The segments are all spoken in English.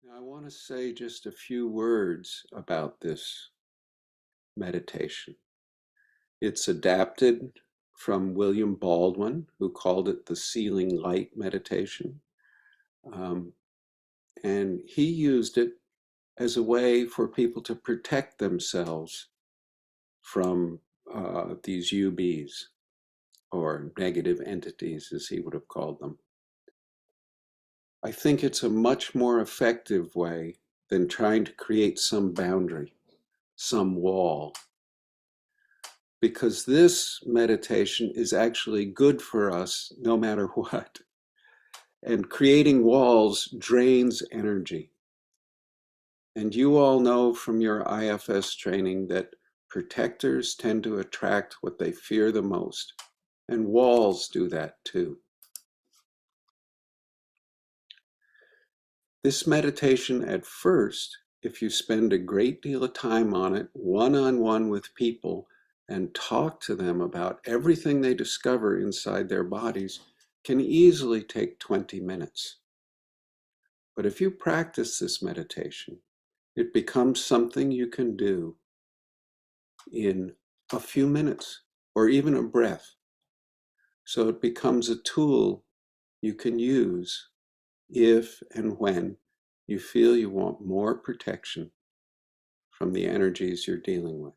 Now, I want to say just a few words about this meditation. It's adapted from William Baldwin, who called it the ceiling light meditation. Um, and he used it as a way for people to protect themselves from these UBs, or negative entities, as he would have called them. I think it's a much more effective way than trying to create some boundary, some wall, because this meditation is actually good for us no matter what. And creating walls drains energy. And you all know from your IFS training that protectors tend to attract what they fear the most. And walls do that too. This meditation at first, if you spend a great deal of time on it, one-on-one with people, and talk to them about everything they discover inside their bodies, can easily take 20 minutes. But if you practice this meditation, it becomes something you can do in a few minutes or even a breath. So it becomes a tool you can use if and when you feel you want more protection from the energies you're dealing with.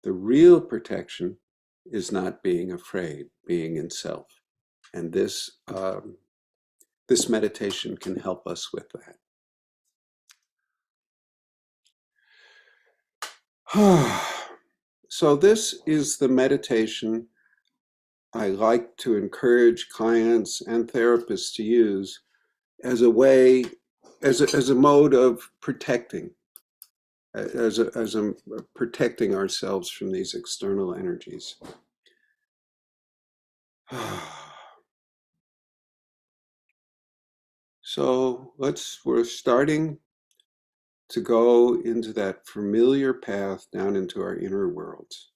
The real protection is not being afraid, being in self. And this meditation can help us with that. So this is the meditation I like to encourage clients and therapists to use as a way, as a mode of protecting, as a protecting ourselves from these external energies. So we're starting to go into that familiar path down into our inner worlds.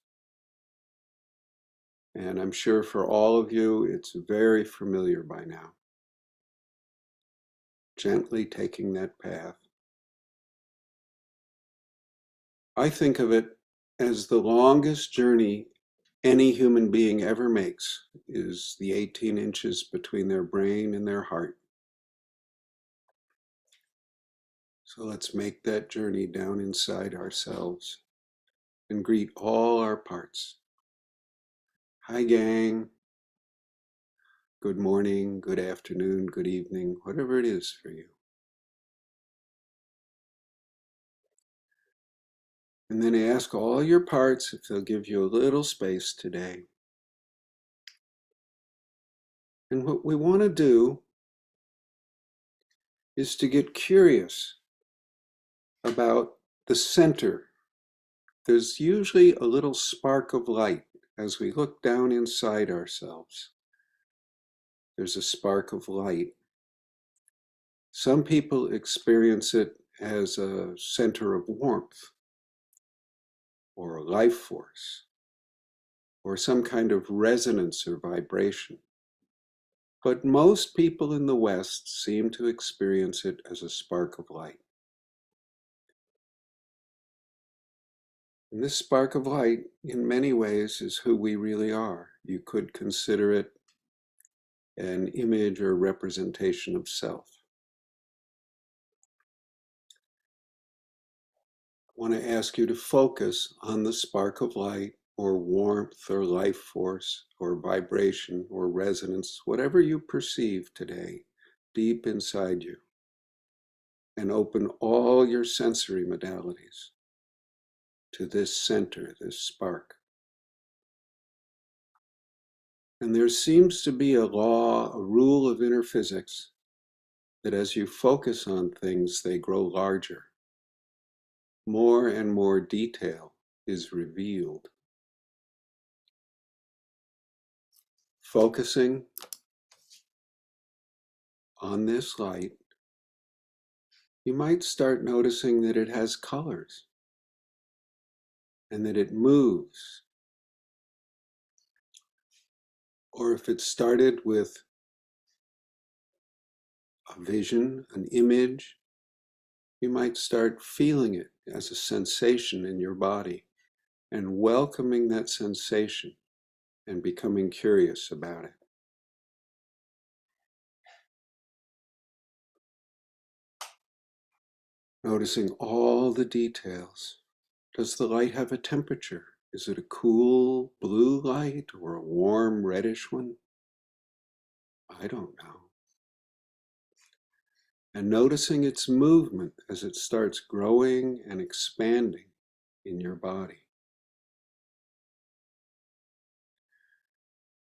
And I'm sure for all of you, it's very familiar by now. Gently taking that path. I think of it as the longest journey any human being ever makes is the 18 inches between their brain and their heart. So let's make that journey down inside ourselves and greet all our parts. Hi, gang. Good morning, good afternoon, good evening, whatever it is for you. And then ask all your parts if they'll give you a little space today. And what we want to do is to get curious about the center. There's usually a little spark of light as we look down inside ourselves. There's a spark of light. Some people experience it as a center of warmth or a life force or some kind of resonance or vibration. But most people in the West seem to experience it as a spark of light. And this spark of light, in many ways, is who we really are. You could consider it an image or representation of self. I want to ask you to focus on the spark of light or warmth or life force or vibration or resonance, whatever you perceive today, deep inside you. And open all your sensory modalities to this center, this spark. And there seems to be a law, a rule of inner physics, that as you focus on things, they grow larger. More and more detail is revealed. Focusing on this light, you might start noticing that it has colors and that it moves. Or if it started with a vision, an image, you might start feeling it as a sensation in your body and welcoming that sensation and becoming curious about it. Noticing all the details. Does the light have a temperature? Is it a cool blue light or a warm reddish one? I don't know. And noticing its movement as it starts growing and expanding in your body.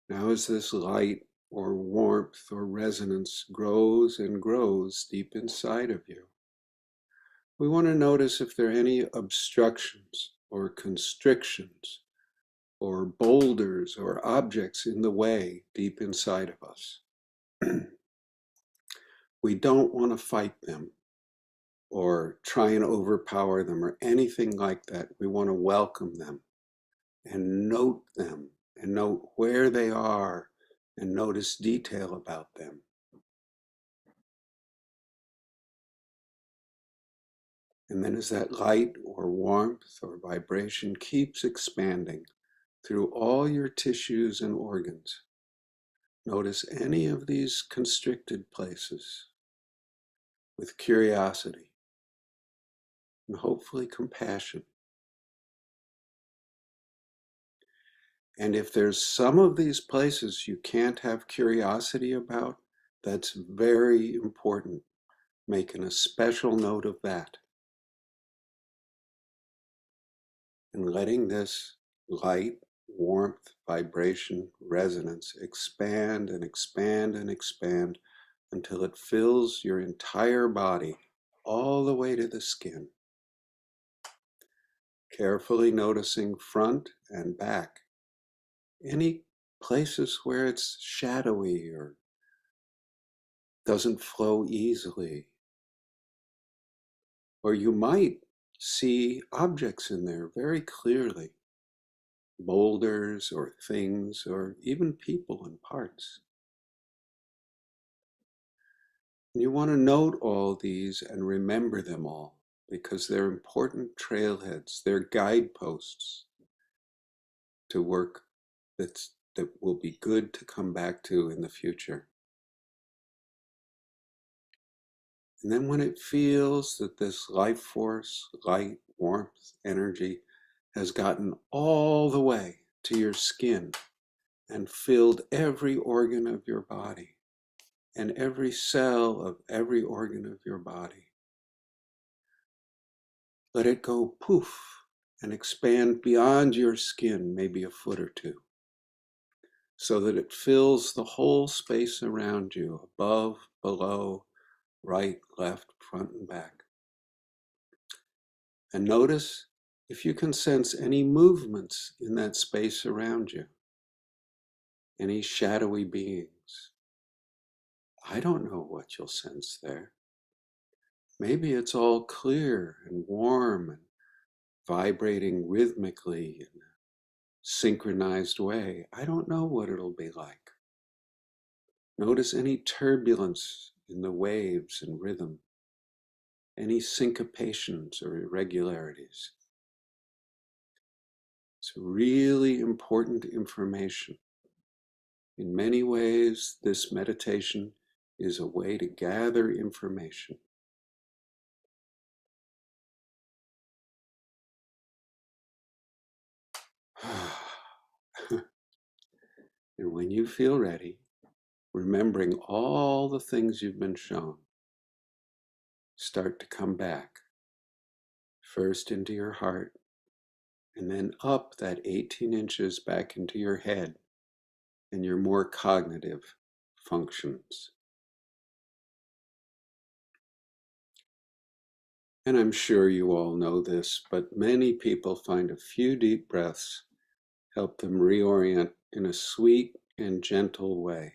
Now as this light or warmth or resonance grows and grows deep inside of you, we want to notice if there are any obstructions or constrictions or boulders or objects in the way deep inside of us. We don't want to fight them or try and overpower them or anything like that. We want to welcome them and note where they are and notice detail about them. And then as that light or warmth or vibration keeps expanding through all your tissues and organs, notice any of these constricted places with curiosity and hopefully compassion. And if there's some of these places you can't have curiosity about, that's very important. Making a special note of that. And letting this light, warmth, vibration, resonance expand and expand and expand until it fills your entire body all the way to the skin. Carefully noticing front and back. Any places where it's shadowy or doesn't flow easily. Or you might see objects in there very clearly. Boulders or things or even people and parts. You want to note all these and remember them all because they're important trailheads, they're guideposts to work that will be good to come back to in the future. And then when it feels that this life force, light, warmth, energy has gotten all the way to your skin and filled every organ of your body and every cell of every organ of your body, let it go poof and expand beyond your skin, maybe a foot or two, so that it fills the whole space around you, above, below, right, left, front, and back. And notice if you can sense any movements in that space around you, any shadowy beings. I don't know what you'll sense there. Maybe it's all clear and warm and vibrating rhythmically in a synchronized way. I don't know what it'll be like. Notice any turbulence in the waves and rhythm, any syncopations or irregularities. It's really important information. In many ways, this meditation is a way to gather information. And when you feel ready, remembering all the things you've been shown, start to come back. First into your heart, and then up that 18 inches back into your head and your more cognitive functions. And I'm sure you all know this, but many people find a few deep breaths help them reorient in a sweet and gentle way.